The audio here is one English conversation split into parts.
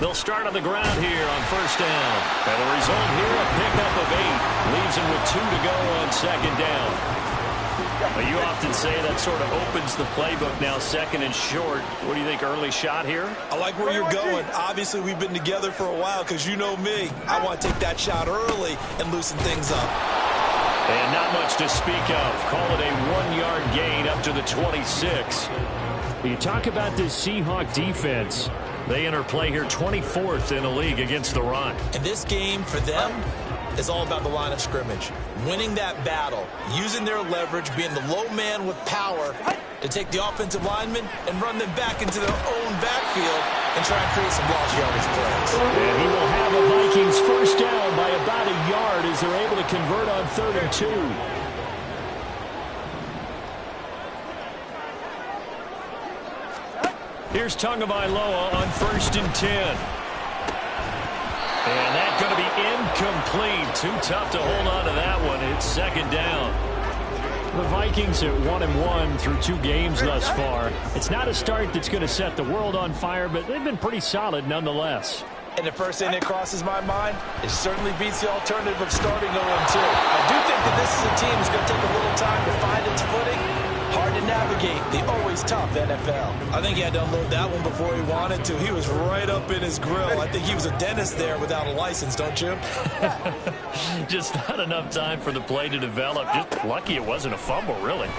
They'll start on the ground here on first down. And the result here, a pickup of 8. Leaves him with 2 to go on second down. Well, you often say that sort of opens the playbook now, second and short. What do you think, early shot here? I like where you're going. Obviously, we've been together for a while because you know me. I want to take that shot early and loosen things up. And not much to speak of. Call it a 1-yard gain up to the 26. You talk about this Seahawk defense. They enter play here 24th in the league against the run. And this game for them is all about the line of scrimmage. Winning that battle, using their leverage, being the low man with power to take the offensive linemen and run them back into their own backfield and try and create some lost yardage plays. And he will have a Vikings first down by about a yard as they're able to convert on 3rd and 2. Here's Tagovailoa on 1st and 10. And that's going to be incomplete. Too tough to hold on to that one. It's 2nd down. The Vikings are 1-1 through 2 games thus far. It's not a start that's going to set the world on fire, but they've been pretty solid nonetheless. And the first thing that crosses my mind, it certainly beats the alternative of starting 0-2. I do think that this is a team that's going to take a little time to find its footing. Hard to navigate the always tough NFL. I think he had to unload that one before he wanted to. He was right up in his grill. I think he was a dentist there without a license, don't you? Just not enough time for the play to develop. Just lucky it wasn't a fumble, really.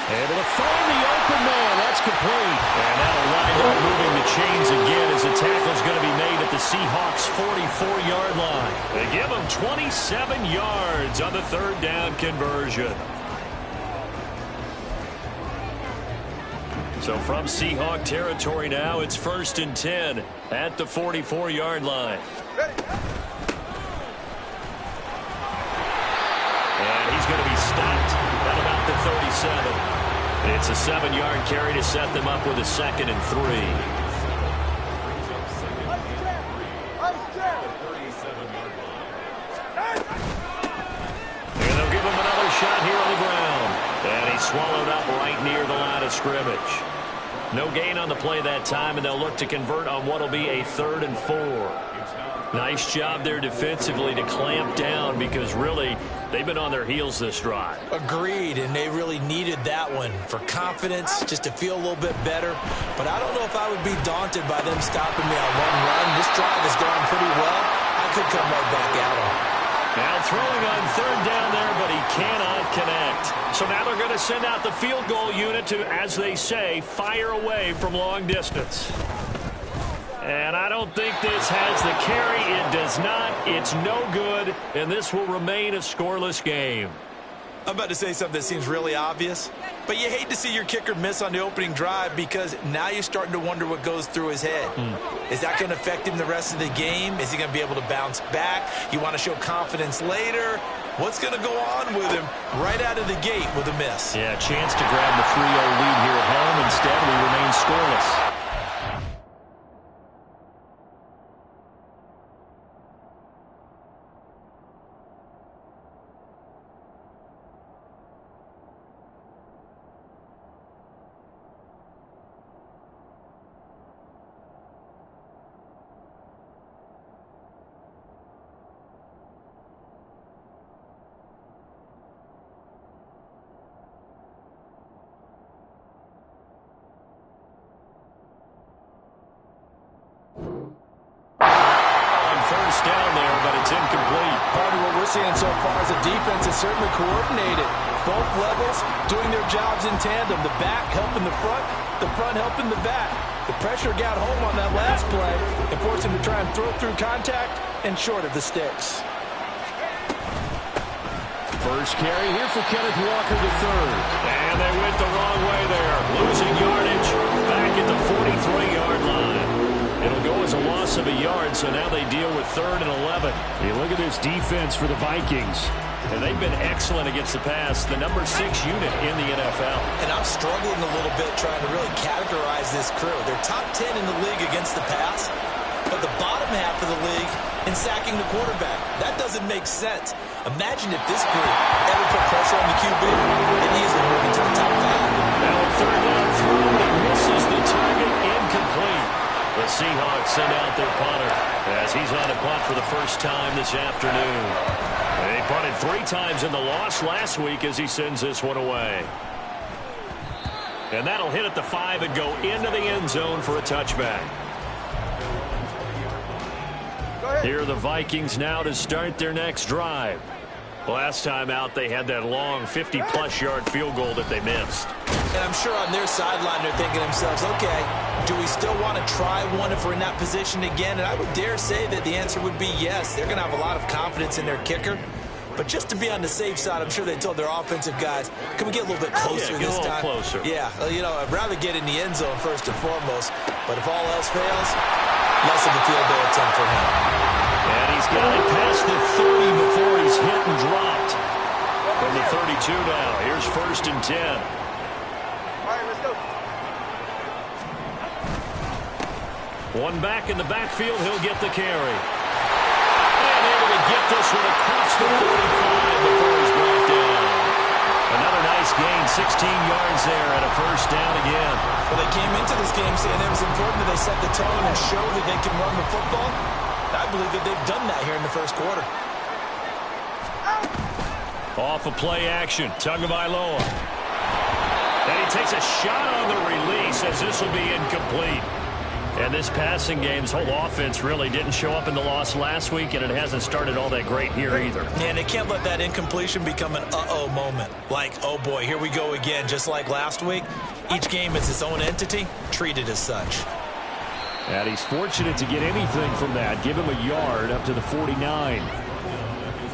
Able to find the open man. That's complete. And that'll wind up moving the chains again as the tackle's going to be made at the Seahawks' 44-yard line. They give them 27 yards on the 3rd down conversion. So from Seahawk territory now, it's 1st and 10 at the 44-yard line. And he's going to be stopped at about the 37. It's a 7-yard carry to set them up with a 2nd and 3. And they'll give him another shot here on the ground. And he's swallowed up right near the line of scrimmage. No gain on the play that time, and they'll look to convert on what will be a 3rd and 4. Nice job there defensively to clamp down because really they've been on their heels this drive. Agreed, and they really needed that one for confidence, just to feel a little bit better. But I don't know if I would be daunted by them stopping me on one run. This drive has gone pretty well. I could come right back at them. Now throwing on 3rd down there, but he cannot connect. So now they're going to send out the field goal unit to, as they say, fire away from long distance. And I don't think this has the carry. It does not. It's no good. And this will remain a scoreless game. I'm about to say something that seems really obvious, but you hate to see your kicker miss on the opening drive because now you're starting to wonder what goes through his head. Is that going to affect him the rest of the game? Is he going to be able to bounce back? You want to show confidence later? What's going to go on with him right out of the gate with a miss? Yeah, chance to grab the 3-0 lead here at home. Instead, we remain scoreless. Seeing so far as the defense is certainly coordinated. Both levels doing their jobs in tandem. The back helping the front helping the back. The pressure got home on that last play and forced him to try and throw through contact and short of the sticks. First carry here for Kenneth Walker III. And they went the wrong way there. Losing yardage back at the 43-yard line. It'll go as a loss of a yard, so now they deal with 3rd and 11. Hey, look at this defense for the Vikings. And they've been excellent against the pass, the number 6 unit in the NFL. And I'm struggling a little bit trying to really categorize this crew. They're top 10 in the league against the pass, but the bottom half half of the league in sacking the quarterback. That doesn't make sense. Imagine if this group ever put pressure on the QB, they'd easily move into the top 5. Now a third down through, and it misses the target, incomplete. The Seahawks send out their punter as he's on a punt for the first time this afternoon. They punted 3 times in the loss last week as he sends this one away. And that'll hit at the 5 and go into the end zone for a touchback. Here are the Vikings now to start their next drive. Last time out, they had that long 50-plus yard field goal that they missed. And I'm sure on their sideline they're thinking to themselves, okay, do we still want to try one if we're in that position again? And I would dare say that the answer would be yes. They're going to have a lot of confidence in their kicker. But just to be on the safe side, I'm sure they told their offensive guys, can we get a little bit closer this time? Closer. Yeah, you know, I'd rather get in the end zone first and foremost. But if all else fails, less of a field goal attempt for him. And he's got it past the 30 before he's hit and dropped. From the 32 now, here's 1st and 10. All right, let's go. One back in the backfield, he'll get the carry. And able to get this one across the 45 before he's brought down. Another nice gain, 16 yards there, and a first down again. Well, they came into this game saying it was important that they set the tone and show that they can run the football. I believe that they've done that here in the first quarter. Off a play action, Tagovailoa. And he takes a shot on the release as this will be incomplete. And this passing game's whole offense really didn't show up in the loss last week, and it hasn't started all that great here either. Yeah, and they can't let that incompletion become an uh-oh moment. Like, oh boy, here we go again, just like last week. Each game is its own entity, treated as such. And he's fortunate to get anything from that. Give him a yard up to the 49.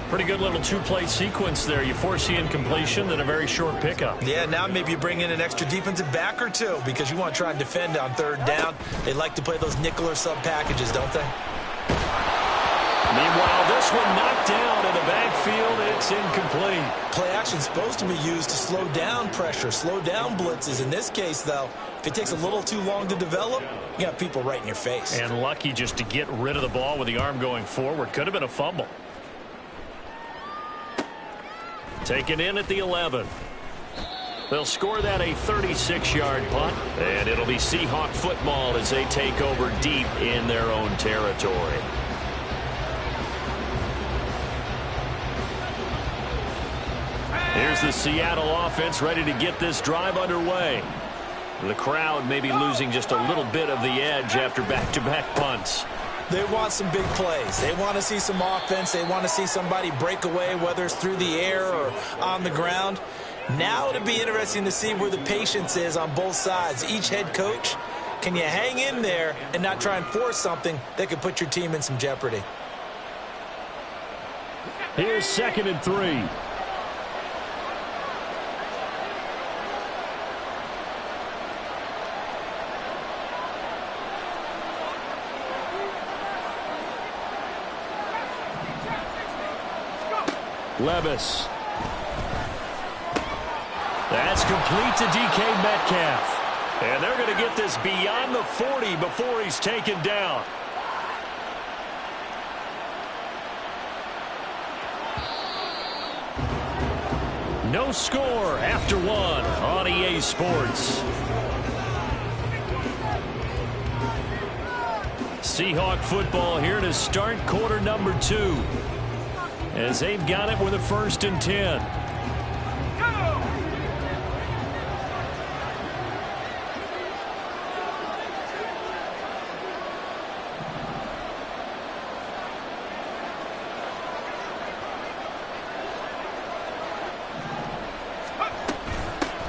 Pretty good little 2-play sequence there. You force the incompletion, then a very short pickup. Yeah, now maybe you bring in an extra defensive back or two because you want to try and defend on 3rd down. They like to play those nickel or sub packages, don't they? Meanwhile, this one knocked down in the backfield. It's incomplete. Play action's supposed to be used to slow down pressure, slow down blitzes. In this case, though, if it takes a little too long to develop, you got people right in your face. And lucky just to get rid of the ball with the arm going forward. Could have been a fumble. Taken in at the 11. They'll score that a 36-yard punt, and it'll be Seahawk football as they take over deep in their own territory. Here's the Seattle offense ready to get this drive underway. The crowd may be losing just a little bit of the edge after back-to-back punts. They want some big plays. They want to see some offense. They want to see somebody break away, whether it's through the air or on the ground. Now it'll be interesting to see where the patience is on both sides. Each head coach, can you hang in there and not try and force something that could put your team in some jeopardy? Here's 2nd and 3. Levis. That's complete to DK Metcalf. And they're going to get this beyond the 40 before he's taken down. No score after 1 on EA Sports. Seahawk football here to start quarter number 2. As they've got it with a 1st and 10.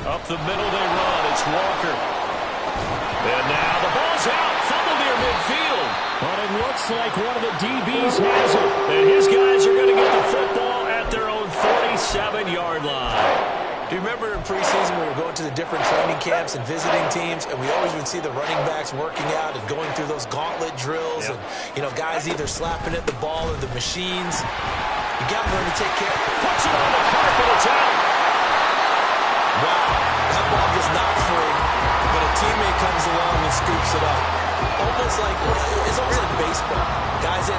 Up the middle they run. It's Walker. And now the ball's out. Fumble near midfield. But it looks like one of the DBs has it. And his guys are going to get the football at their own 47-yard line. Do you remember in preseason when we were going to the different training camps and visiting teams, and we always would see the running backs working out and going through those gauntlet drills, and, you know, guys either slapping at the ball or the machines. You got to learn to take care. Puts it on the carpet. It's out. Wow. That ball gets knocked free, but a teammate comes along and scoops it up. It's almost like baseball. Guys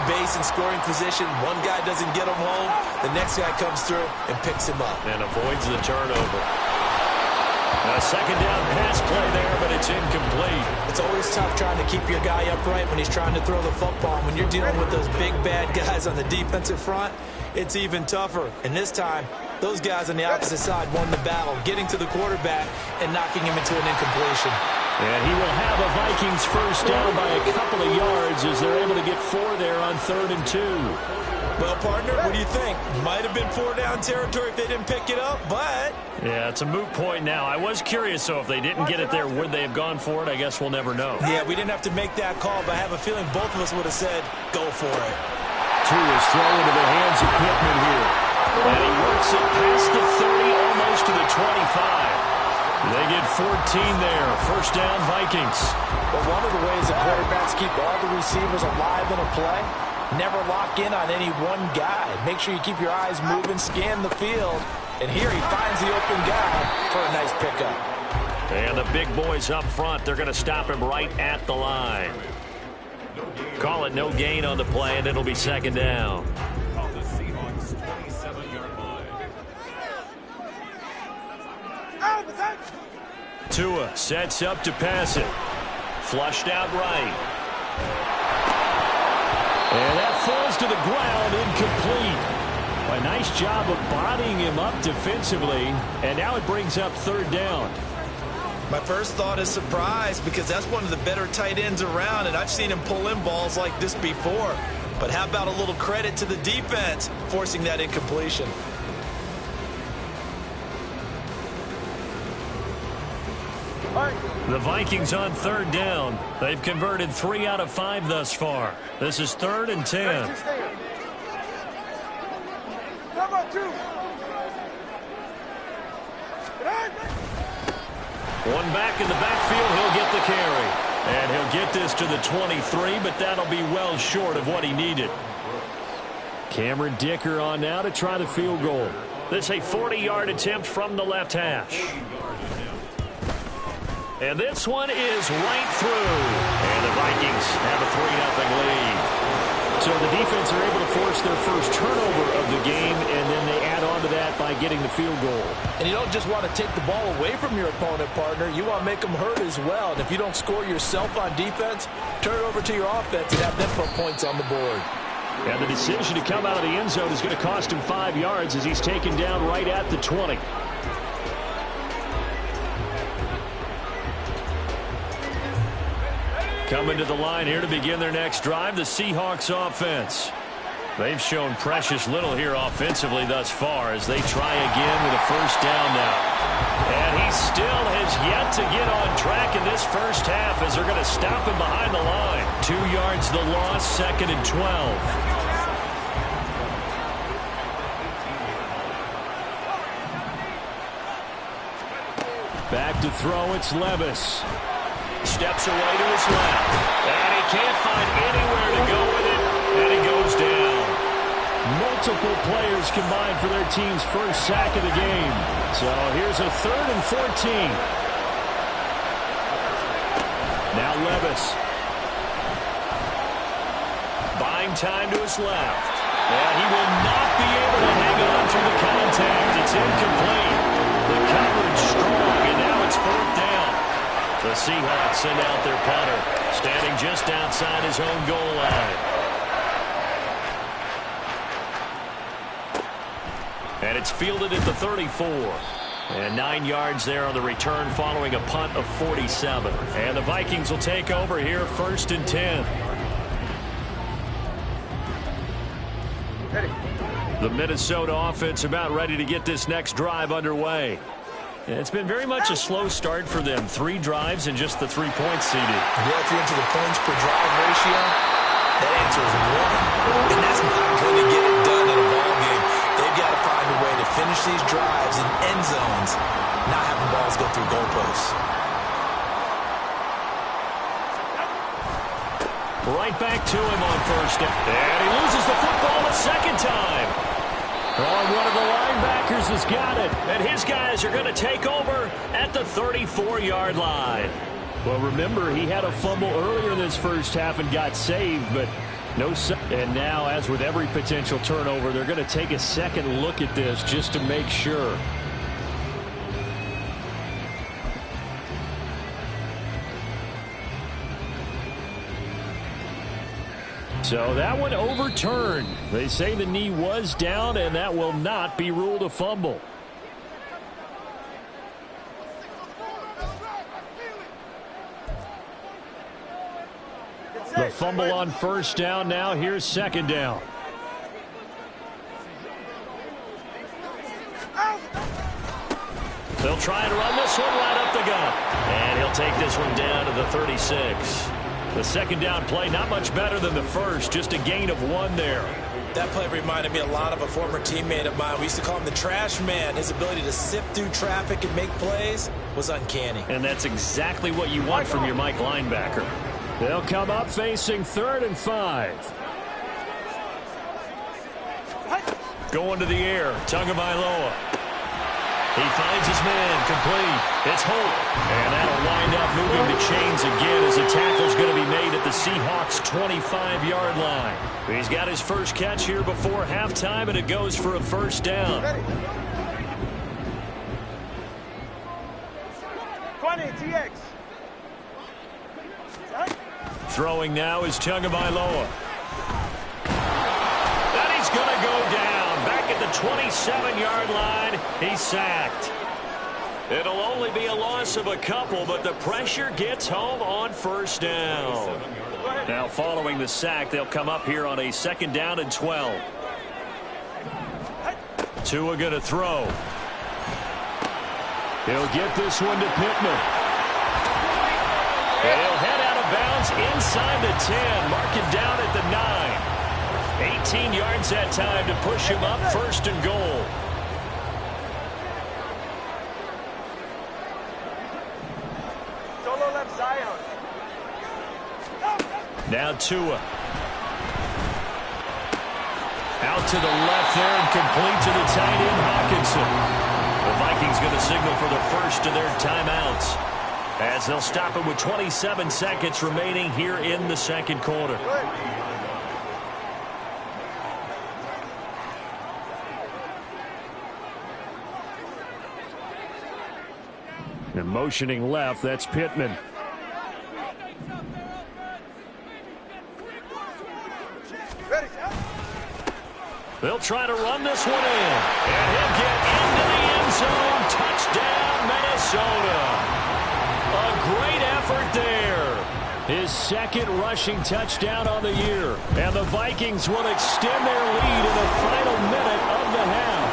base in scoring position. One guy doesn't get him home. The next guy comes through and picks him up. And avoids the turnover. A second down pass play there, but it's incomplete. It's always tough trying to keep your guy upright when he's trying to throw the football. When you're dealing with those big, bad guys on the defensive front, it's even tougher. And this time, those guys on the opposite side won the battle, getting to the quarterback and knocking him into an incompletion. And he will have a Vikings first down by a couple of yards as they're able to get 4 there on 3rd and 2. Well, partner, what do you think? Might have been 4-down territory if they didn't pick it up, but... Yeah, it's a moot point now. I was curious, so if they didn't get it there, would they have gone for it? I guess we'll never know. Yeah, we didn't have to make that call, but I have a feeling both of us would have said, go for it. 2 is thrown into the hands of Pittman here. And he works it past the 30, almost to the 25. They get 14 there. First down, Vikings. Well, one of the ways the quarterbacks keep all the receivers alive in a play, never lock in on any one guy. Make sure you keep your eyes moving, scan the field. And here he finds the open guy for a nice pickup. And the big boys up front, they're going to stop him right at the line. Call it no gain on the play, and it'll be second down. Tua sets up to pass it. Flushed out right. And that falls to the ground, incomplete. A nice job of bodying him up defensively, and now it brings up 3rd down. My first thought is surprise because that's one of the better tight ends around, and I've seen him pull in balls like this before. But how about a little credit to the defense forcing that incompletion? The Vikings on 3rd down. They've converted 3 out of 5 thus far. This is 3rd and 10. One back in the backfield, he'll get the carry. And he'll get this to the 23, but that'll be well short of what he needed. Cameron Dicker on now to try the field goal. This a 40-yard attempt from the left hash. And this one is right through. And the Vikings have a 3-0 lead. So the defense are able to force their first turnover of the game, and then they add on to that by getting the field goal. And you don't just want to take the ball away from your opponent, partner. You want to make them hurt as well. And if you don't score yourself on defense, turn it over to your offense and have them put points on the board. And the decision to come out of the end zone is going to cost him 5 yards as he's taken down right at the 20. Coming to the line here to begin their next drive, the Seahawks offense. They've shown precious little here offensively thus far as they try again with a first down now. And he still has yet to get on track in this first half as they're going to stop him behind the line. 2 yards the loss, 2nd and 12. Back to throw, it's Levis. Steps away to his left. And he can't find anywhere to go with it. And he goes down. Multiple players combined for their team's first sack of the game. So here's a 3rd and 14. Now Levis. Buying time to his left. And he will not be able to hang on through the contact. It's incomplete. The coverage strong, and now it's 4th down. The Seahawks send out their punter, standing just outside his own goal line. And it's fielded at the 34. And 9 yards there on the return following a punt of 47. And the Vikings will take over here, 1st and 10. The Minnesota offense about ready to get this next drive underway. It's been very much a slow start for them. 3 drives and just the 3 points seeded. Yeah, if you're into the points per drive ratio, that answer is 1. And that's not going to get it done in a ball game. They've got to find a way to finish these drives in end zones, not having balls go through goalposts. Right back to him on first down. And he loses the football a second time. Oh, one of the linebackers has got it. And his guys are going to take over at the 34-yard line. Well, remember, he had a fumble earlier in this first half and got saved, but And now, as with every potential turnover, they're going to take a second look at this just to make sure. So that one overturned. They say the knee was down, and that will not be ruled a fumble. The fumble on first down. Now here's second down. They'll try and run this one right up the gut. And he'll take this one down to the 36. The second down play, not much better than the first, just a gain of 1 there. That play reminded me a lot of a former teammate of mine. We used to call him the trash man. His ability to sift through traffic and make plays was uncanny. And that's exactly what you want from your Mike linebacker. They'll come up facing 3rd and 5. Going to the air, Tagovailoa. He finds his man, complete. It's Holt. And that'll wind up moving the chains again as the tackle's going to be made at the Seahawks' 25-yard line. He's got his first catch here before halftime, and it goes for a first down. 20, TX. Throwing now is Tagovailoa. And he's going to go down. Back at the 27-yard line, he's sacked. It'll only be a loss of a couple, but the pressure gets home on first down. Now following the sack, they'll come up here on a 2nd down and 12. Tua going to throw. He'll get this one to Pittman. And he'll head out of bounds inside the 10, mark it down at the 9. 18 yards that time to push him up 1st and goal. Solo left Zion. Now Tua. Out to the left there and complete to the tight end, Hawkinson. The Vikings going to signal for the first of their timeouts, as they'll stop it with 27 seconds remaining here in the second quarter. And motioning left, that's Pittman. They'll try to run this one in. And he'll get into the end zone. Touchdown, Minnesota. A great effort there. His 2nd rushing touchdown on the year. And the Vikings will extend their lead in the final minute of the half.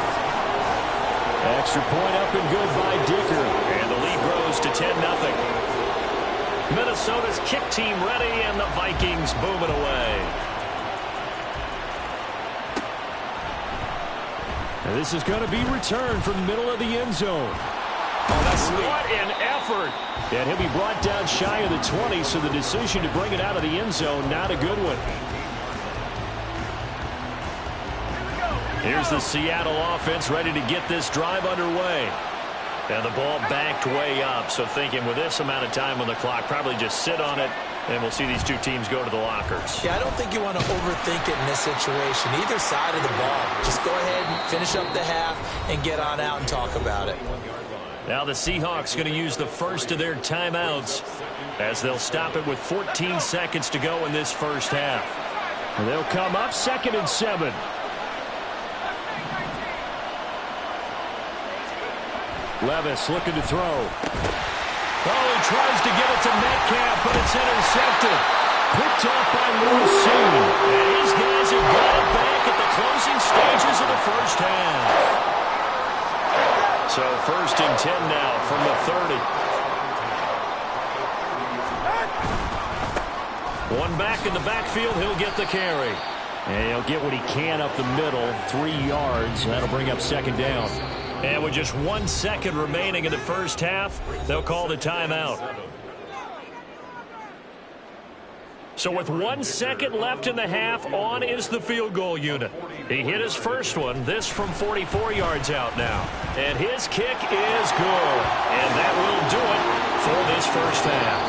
Extra point up and good by Dicker. And the lead grows to 10-0. Minnesota's kick team ready, and the Vikings booming away. And this is going to be returned from the middle of the end zone. Oh, that's sweet. What an effort. And he'll be brought down shy of the 20, so the decision to bring it out of the end zone, not a good one. Here's the Seattle offense ready to get this drive underway. And the ball backed way up, so thinking with this amount of time on the clock, probably just sit on it, and we'll see these two teams go to the lockers. Yeah, I don't think you want to overthink it in this situation. Either side of the ball. Just go ahead and finish up the half and get on out and talk about it. Now the Seahawks going to use the first of their timeouts, as they'll stop it with 14 seconds to go in this first half. And they'll come up 2nd and 7. Levis looking to throw. Oh, he tries to get it to Metcalf, but it's intercepted. Picked off by Lewis Seen. And these guys have got it back at the closing stages of the first half. So 1st and 10 now from the 30. One back in the backfield, he'll get the carry. And he'll get what he can up the middle, 3 yards. That'll bring up 2nd down. And with just 1 second remaining in the first half, they'll call the timeout. So with 1 second left in the half, on is the field goal unit. He hit his first one, this from 44 yards out now. And his kick is good. And that will do it for this first half.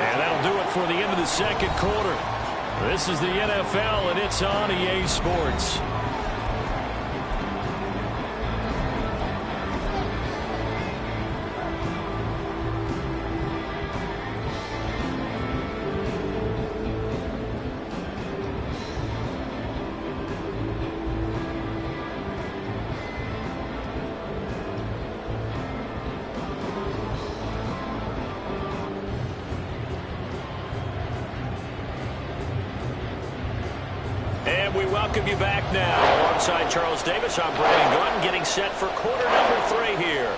And that'll do it for the end of the second quarter. This is the NFL, and it's on EA Sports. And we welcome you back now. Alongside Charles Davis, I'm Brandon Gunn, getting set for quarter number 3 here.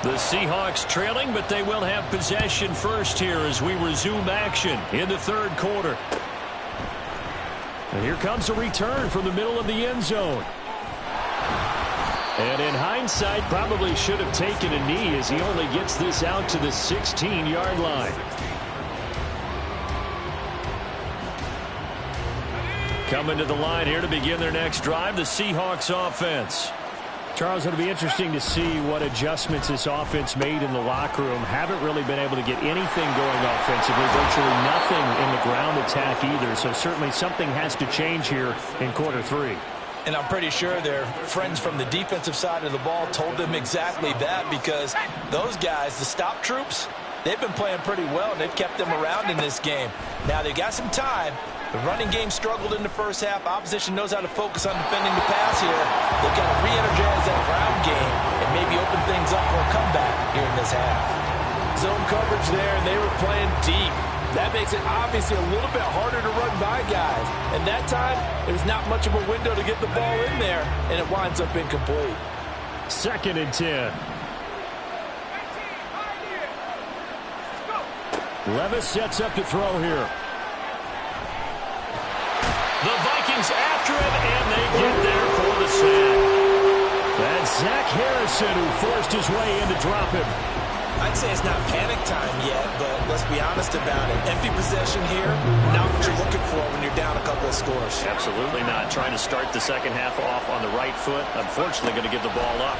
The Seahawks trailing, but they will have possession first here as we resume action in the third quarter. And here comes a return from the middle of the end zone. And in hindsight, probably should have taken a knee as he only gets this out to the 16-yard line. Coming to the line here to begin their next drive, the Seahawks offense. Charles, it'll be interesting to see what adjustments this offense made in the locker room. Haven't really been able to get anything going offensively, virtually nothing in the ground attack either. So certainly something has to change here in quarter 3. And I'm pretty sure their friends from the defensive side of the ball told them exactly that, because those guys, the stop troops, they've been playing pretty well, and they've kept them around in this game. Now, they've got some time. The running game struggled in the first half. Opposition knows how to focus on defending the pass here. They've got to re-energize that ground game and maybe open things up for a comeback here in this half. Zone coverage there, and they were playing deep. That makes it obviously a little bit harder to run by guys. And that time, there's not much of a window to get the ball in there, and it winds up incomplete. 2nd and 10. Levis sets up to throw here. The Vikings after him, and they get there for the sack. That's Zach Harrison who forced his way in to drop him. I'd say it's not panic time yet, but let's be honest about it. Empty possession here, not what you're looking for when you're down a couple of scores. Absolutely not. Trying to start the second half off on the right foot. Unfortunately, going to give the ball up.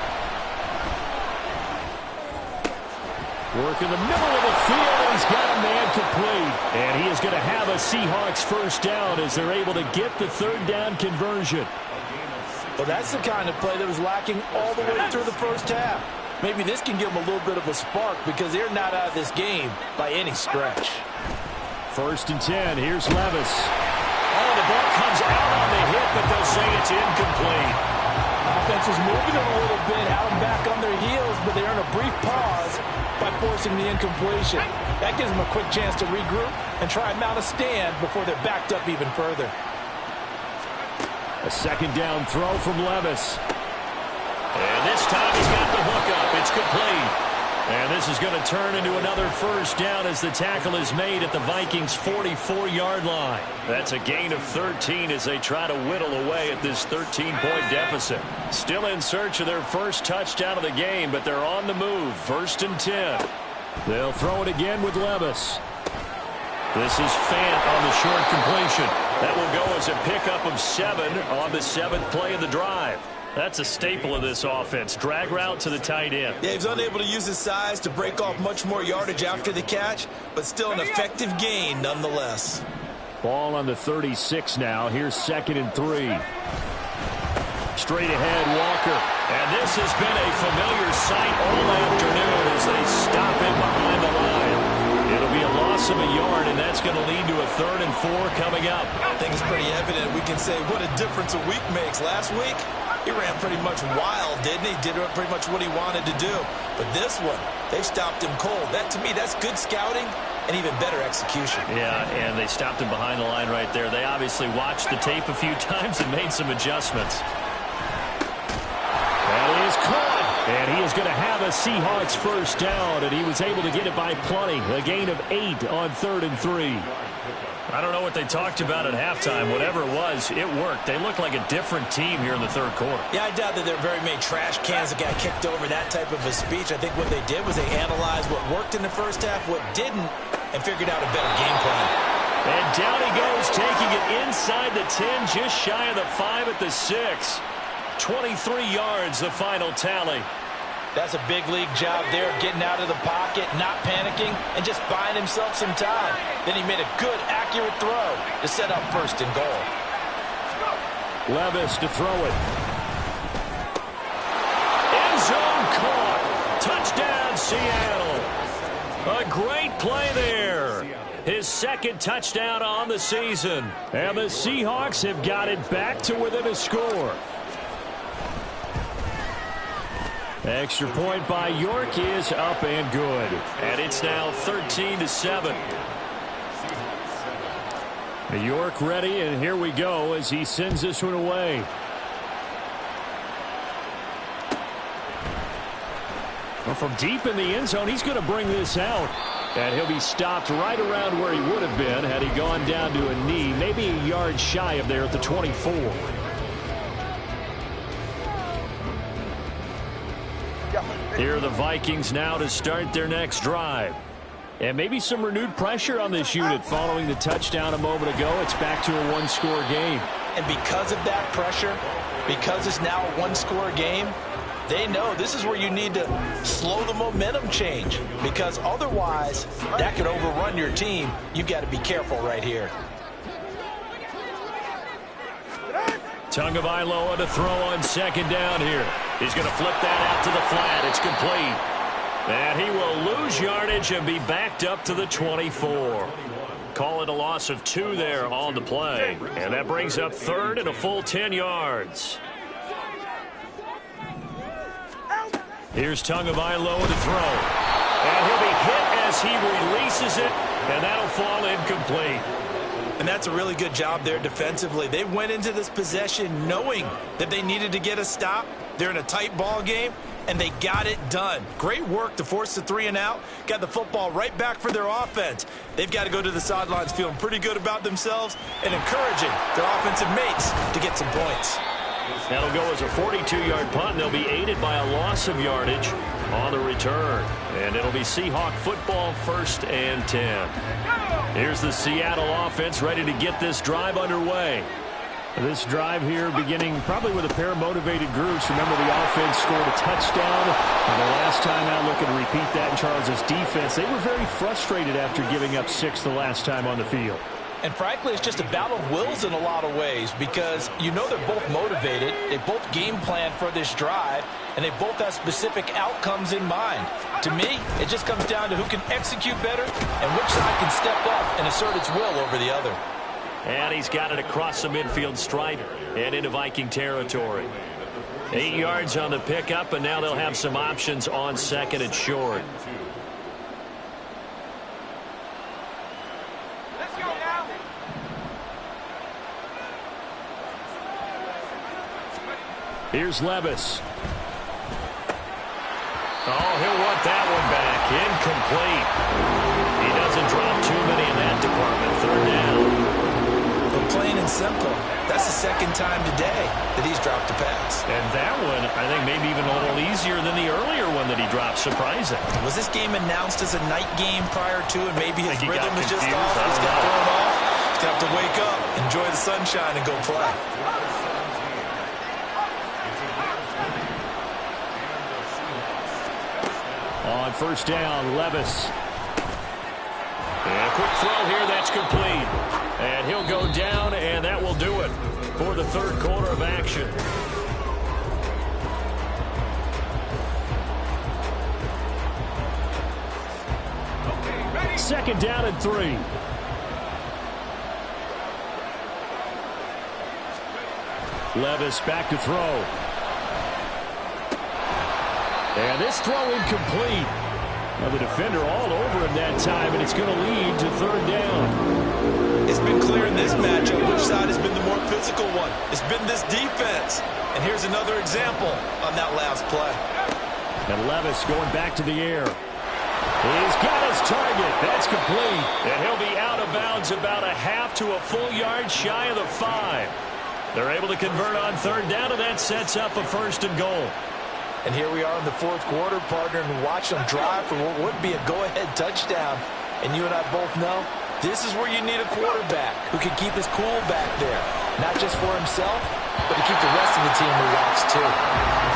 Work in the middle of the field, and he's got a man complete. And he is going to have a Seahawks first down as they're able to get the third down conversion. Well, that's the kind of play that was lacking all the way through the first half. Maybe this can give them a little bit of a spark because they're not out of this game by any stretch. 1st and 10. Here's Levis. Oh, the ball comes out on the hit, but they'll say it's incomplete. Offense was moving them a little bit, had them back on their heels, but they earn a brief pause by forcing the incompletion. That gives them a quick chance to regroup and try and mount a stand before they're backed up even further. A 2nd down throw from Levis. And this time he's got the hook up. It's complete. And this is going to turn into another first down as the tackle is made at the Vikings' 44-yard line. That's a gain of 13 as they try to whittle away at this 13-point deficit. Still in search of their first touchdown of the game, but they're on the move. 1st and 10. They'll throw it again with Levis. This is Fant on the short completion. That will go as a pickup of 7 on the 7th play of the drive. That's a staple of this offense. Drag route to the tight end. Yeah, he's unable to use his size to break off much more yardage after the catch, but still an effective gain nonetheless. Ball on the 36 now. Here's 2nd and 3. Straight ahead, Walker. And this has been a familiar sight all afternoon as they stop him behind the line. It'll be a loss of a yard, and that's going to lead to a 3rd and 4 coming up. I think it's pretty evident. We can say what a difference a week makes. Last week, he ran pretty much wild, didn't he? Did pretty much what he wanted to do. But this one, they stopped him cold. That, to me, that's good scouting and even better execution. Yeah, and they stopped him behind the line right there. They obviously watched the tape a few times and made some adjustments. That is caught. And he is going to have a Seahawks first down, and he was able to get it by plenty. A gain of 8 on 3rd and 3. I don't know what they talked about at halftime. Whatever it was, it worked. They look like a different team here in the third quarter. Yeah, I doubt that there are very many trash cans that got kicked over, that type of a speech. I think what they did was they analyzed what worked in the first half, what didn't, and figured out a better game plan. And down he goes, taking it inside the 10, just shy of the 5 at the 6. 23 yards, the final tally. That's a big league job there of getting out of the pocket, not panicking, and just buying himself some time. Then he made a good, accurate throw to set up first and goal. Levis to throw it. End zone caught. Touchdown, Seattle. A great play there. His second touchdown on the season. And the Seahawks have got it back to within a score. Extra point by York is up and good. And it's now 13-7. York ready, and here we go as he sends this one away. Well, from deep in the end zone, he's going to bring this out. And he'll be stopped right around where he would have been had he gone down to a knee, maybe a yard shy of there at the 24. Here are the Vikings now to start their next drive. And maybe some renewed pressure on this unit following the touchdown a moment ago. It's back to a one-score game. And because of that pressure, because it's now a one-score game, they know this is where you need to slow the momentum change, because otherwise that could overrun your team. You've got to be careful right here. Tagovailoa to throw on second down here. He's going to flip that out to the flat. It's complete. And he will lose yardage and be backed up to the 24. Call it a loss of 2 there on the play. And that brings up third and a full 10 yards. Here's Tagovailoa to throw. And he'll be hit as he releases it, and that'll fall incomplete. And that's a really good job there defensively. They went into this possession knowing that they needed to get a stop. They're in a tight ball game, and they got it done. Great work to force the 3 and out. Got the football right back for their offense. They've got to go to the sidelines feeling pretty good about themselves and encouraging their offensive mates to get some points. That'll go as a 42-yard punt, and they'll be aided by a loss of yardage on the return. And it'll be Seahawk football, 1st and 10. Here's the Seattle offense ready to get this drive underway. This drive here beginning probably with a pair of motivated groups. Remember, the offense scored a touchdown. And the last time out, looking to repeat that in Charles' defense. They were very frustrated after giving up 6 the last time on the field. And frankly, it's just a battle of wills in a lot of ways, because you know they're both motivated. They both game plan for this drive, and they both have specific outcomes in mind. To me, it just comes down to who can execute better and which side can step up and assert its will over the other. And he's got it across the midfield stripe and into Viking territory. 8 yards on the pickup, and now they'll have some options on second and short. Here's Levis. Oh, he'll want that one back. Incomplete. He doesn't drop too many in that department. 3rd down. But plain and simple, that's the second time today that he's dropped a pass. And that one, I think, maybe even a little easier than the earlier one that he dropped. Surprising. Was this game announced as a night game prior to, and maybe his rhythm is just off? I He's don't got know. thrown off. He's got to wake up, enjoy the sunshine, and go play. On 1st down, Levis. And a quick throw here, that's complete. And he'll go down, and that will do it for the 3rd quarter of action. Second down and 3. Levis back to throw. And this throw incomplete. Now the defender all over him that time, and it's going to lead to 3rd down. It's been clear in this matchup which side has been the more physical one. It's been this defense. And here's another example on that last play. And Levis going back to the air. He's got his target. That's complete. And he'll be out of bounds about a half to a full yard shy of the 5. They're able to convert on 3rd down, and that sets up a 1st and goal. And here we are in the 4th quarter, partner, and watch them drive for what would be a go-ahead touchdown. And you and I both know this is where you need a quarterback who can keep his cool back there, not just for himself, but to keep the rest of the team relaxed, too.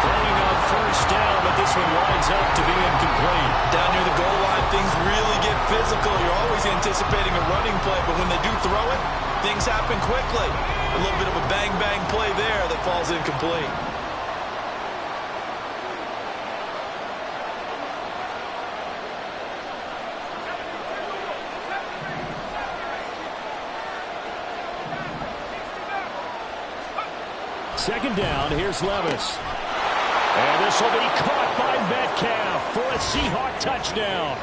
Throwing on first down, but this one winds up to be incomplete. Down near the goal line, things really get physical. You're always anticipating a running play, but when they do throw it, things happen quickly. A little bit of a bang-bang play there that falls incomplete. Second down, here's Levis. And this will be caught by Metcalf for a Seahawk touchdown.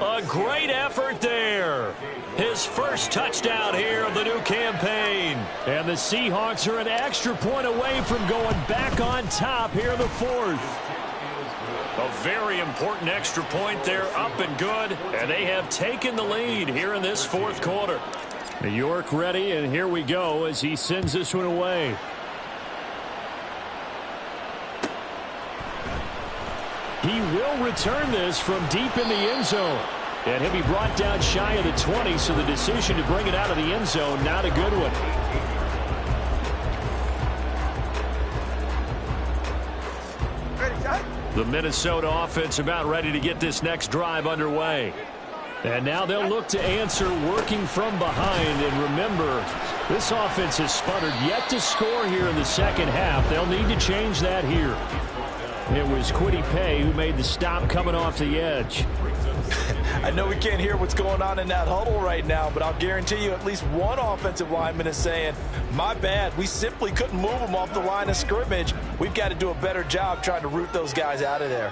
A great effort there. His first touchdown here of the new campaign. And the Seahawks are an extra point away from going back on top here in the fourth. A very important extra point there, up and good. And they have taken the lead here in this fourth quarter. New York ready, and here we go as he sends this one away. He will return this from deep in the end zone. And he'll be brought down shy of the 20, so the decision to bring it out of the end zone, not a good one. The Minnesota offense about ready to get this next drive underway. And now they'll look to answer working from behind. And remember, this offense has sputtered yet to score here in the second half. They'll need to change that here. It was Kwity Paye who made the stop coming off the edge. I know we can't hear what's going on in that huddle right now, but I'll guarantee you at least one offensive lineman is saying, my bad, we simply couldn't move them off the line of scrimmage. We've got to do a better job trying to root those guys out of there.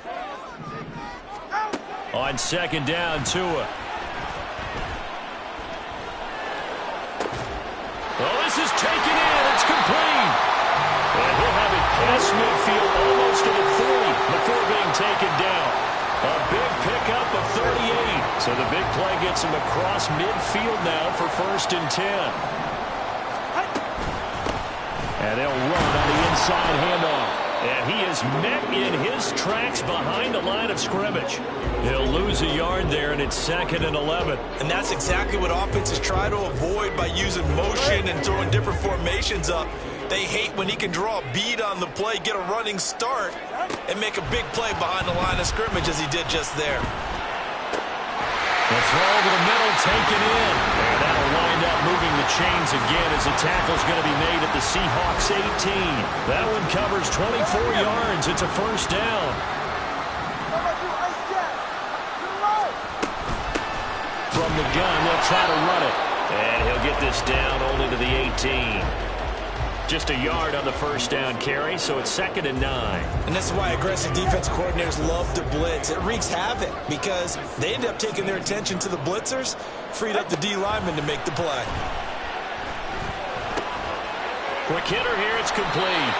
On second down, Tua. Oh, this is taken in. It's complete. And he'll have it past midfield almost to the 30 before being taken down. A big pickup of 38. So the big play gets him across midfield now for 1st and 10. And they'll run on the inside handoff. And he is met in his tracks behind the line of scrimmage. He'll lose a yard there, and it's 2nd and 11. And that's exactly what offenses try to avoid by using motion and throwing different formations up. They hate when he can draw a bead on the play, get a running start, and make a big play behind the line of scrimmage as he did just there. The throw over the middle taken in. And that'll wind up moving the chains again as the tackle's going to be made at the Seahawks 18. That one covers 24 yards. It's a 1st down. From the gun, they'll try to run it. And he'll get this down only to the 18. Just a yard on the 1st down carry, so it's 2nd and 9. And this is why aggressive defense coordinators love to blitz. It wreaks havoc because they end up taking their attention to the blitzers, freed up the D lineman to make the play. Quick hitter here, it's complete.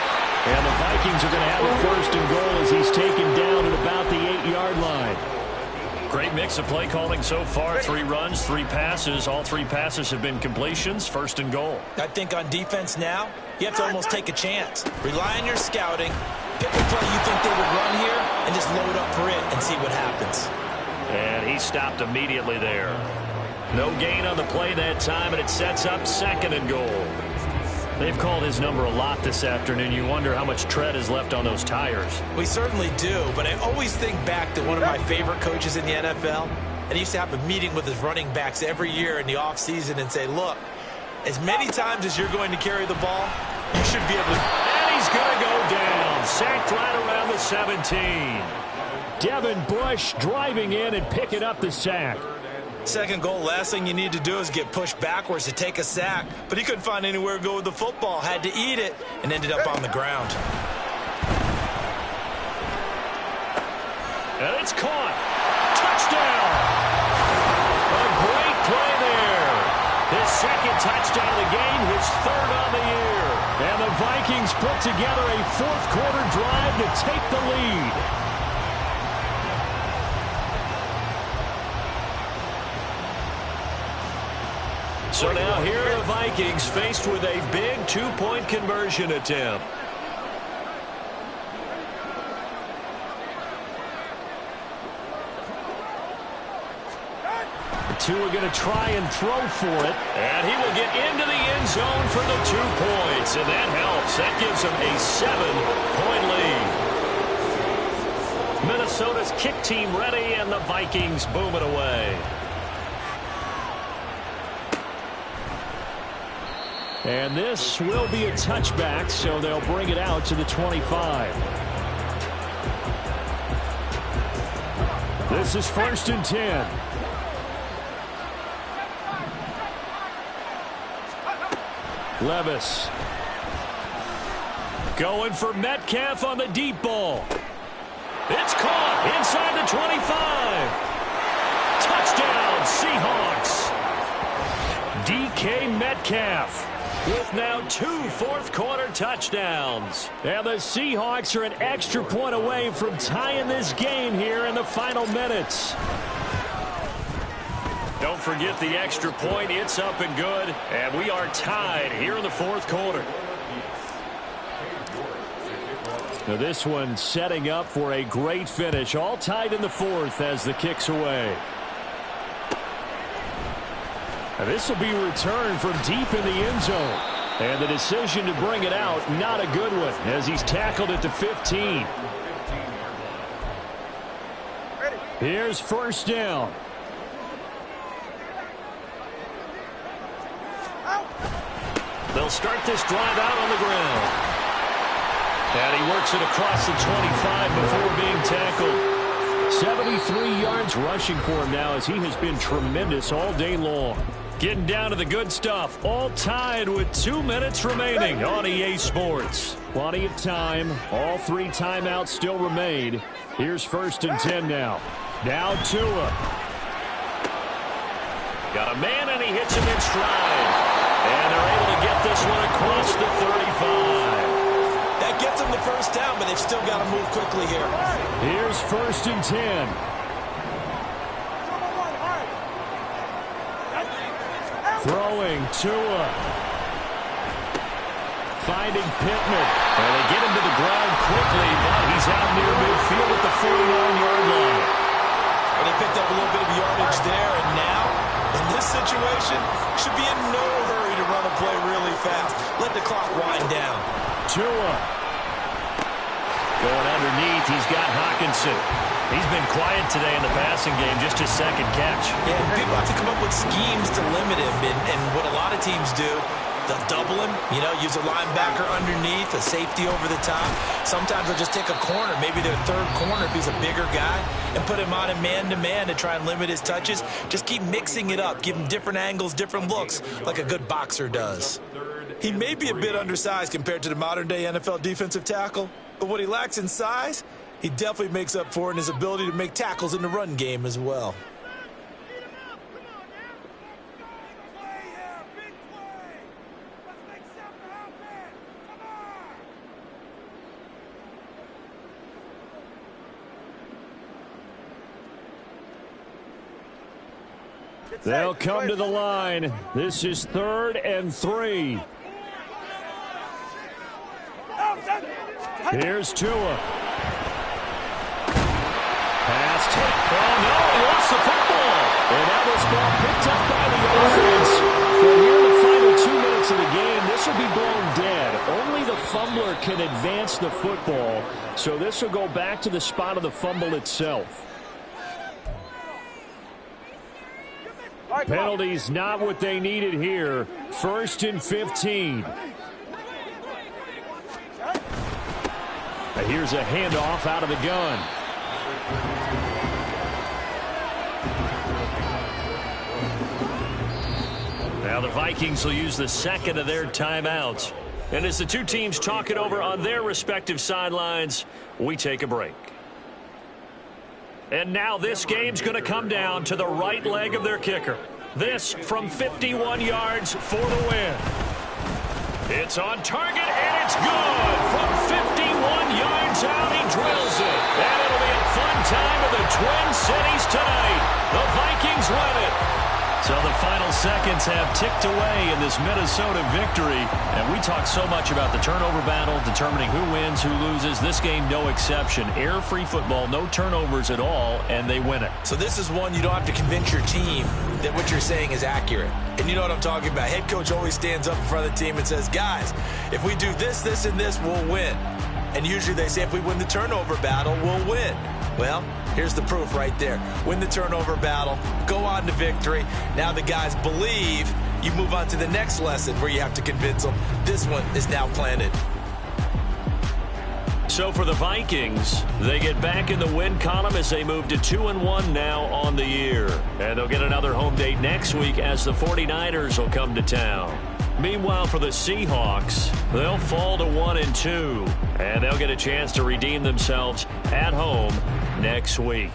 And the Vikings are going to have a 1st and goal as he's taken down at about the 8-yard line. Great mix of play calling so far. 3 runs, 3 passes. All 3 passes have been completions. 1st and goal. I think on defense now, you have to almost take a chance. Rely on your scouting. Pick a play you think they would run here and just load up for it and see what happens. And he stopped immediately there. No gain on the play that time, and it sets up 2nd and goal. They've called his number a lot this afternoon. You wonder how much tread is left on those tires. We certainly do, but I always think back to one of my favorite coaches in the NFL, and he used to have a meeting with his running backs every year in the offseason and say, look, as many times as you're going to carry the ball, you should be able to... And he's going to go down. Sacked right around the 17. Devin Bush driving in and picking up the sack. 2nd goal, last thing you need to do is get pushed backwards to take a sack. But he couldn't find anywhere to go with the football, had to eat it, and ended up on the ground. And it's caught. Touchdown. A great play there. His 2nd touchdown of the game, his 3rd on the year. And the Vikings put together a 4th quarter drive to take the lead. So now here are the Vikings faced with a big 2-point conversion attempt. Tua going to try and throw for it. And he will get into the end zone for the 2 points. And that helps. That gives him a 7-point lead. Minnesota's kick team ready, and the Vikings boom it away. And this will be a touchback, so they'll bring it out to the 25. This is 1st and 10. Levis. Going for Metcalf on the deep ball. It's caught inside the 25. Touchdown, Seahawks. DK Metcalf with now 2 fourth-quarter touchdowns. And the Seahawks are an extra point away from tying this game here in the final minutes. Don't forget the extra point. It's up and good. And we are tied here in the 4th quarter. Now this one setting up for a great finish. All tied in the 4th as the kick's away. Now this will be returned from deep in the end zone. And the decision to bring it out, not a good one, as he's tackled at the 15. Here's 1st down. They'll start this drive out on the ground. And he works it across the 25 before being tackled. 73 yards rushing for him now, as he has been tremendous all day long. Getting down to the good stuff. All tied with 2 minutes remaining on EA Sports. Plenty of time. All 3 timeouts still remain. Here's 1st and 10 now. Now Tua. Got a man, and he hits him in stride. And they're able to get this one across the 35. That gets them the 1st down, but they've still got to move quickly here. Here's 1st and 10. Throwing Tua. Finding Pittman. And they get him to the ground quickly, but he's out near midfield at the 49-yard line. And they picked up a little bit of yardage there, and now, in this situation, should be in no hurry to run a play really fast. Let the clock wind down. Tua. Going underneath, he's got Hawkinson. He's been quiet today in the passing game, just his 2nd catch. Yeah, people have to come up with schemes to limit him, and what a lot of teams do, they'll double him, use a linebacker underneath, a safety over the top. Sometimes they'll just take a corner, maybe their 3rd corner if he's a bigger guy, and put him on a man-to-man to try and limit his touches. Just keep mixing it up, give him different angles, different looks, like a good boxer does. He may be a bit undersized compared to the modern-day NFL defensive tackle, but what he lacks in size, he definitely makes up for in his ability to make tackles in the run game as well. They'll come to the line. This is 3rd and 3. Here's Tua. Passed. Oh, no, he lost the football. And now this ball picked up by the offense. But here in the final 2 minutes of the game, this will be blown dead. Only the fumbler can advance the football, so this will go back to the spot of the fumble itself. Penalties not what they needed here. 1st and 15. Here's a handoff out of the gun. Now the Vikings will use the 2nd of their timeouts. And as the 2 teams talk it over on their respective sidelines, we take a break. And now this game's going to come down to the right leg of their kicker. This from 51 yards for the win. It's on target, and it's good. From 51 yards out, he drills it. And it'll be a fun time in the Twin Cities tonight. The Vikings win it. So the final seconds have ticked away in this Minnesota victory. And we talk so much about the turnover battle, determining who wins, who loses. This game, no exception. Error-free football, no turnovers at all, and they win it. So this is one you don't have to convince your team that what you're saying is accurate. And you know what I'm talking about. Head coach always stands up in front of the team and says, guys, if we do this, this, and this, we'll win. And usually they say if we win the turnover battle, we'll win. Well, here's the proof right there. Win the turnover battle, go on to victory. Now the guys believe. You move on to the next lesson where you have to convince them. This one is now planted. So for the Vikings, they get back in the win column as they move to 2-1 now on the year. And they'll get another home date next week as the 49ers will come to town. Meanwhile, for the Seahawks, they'll fall to 1-2. And they'll get a chance to redeem themselves at home next week.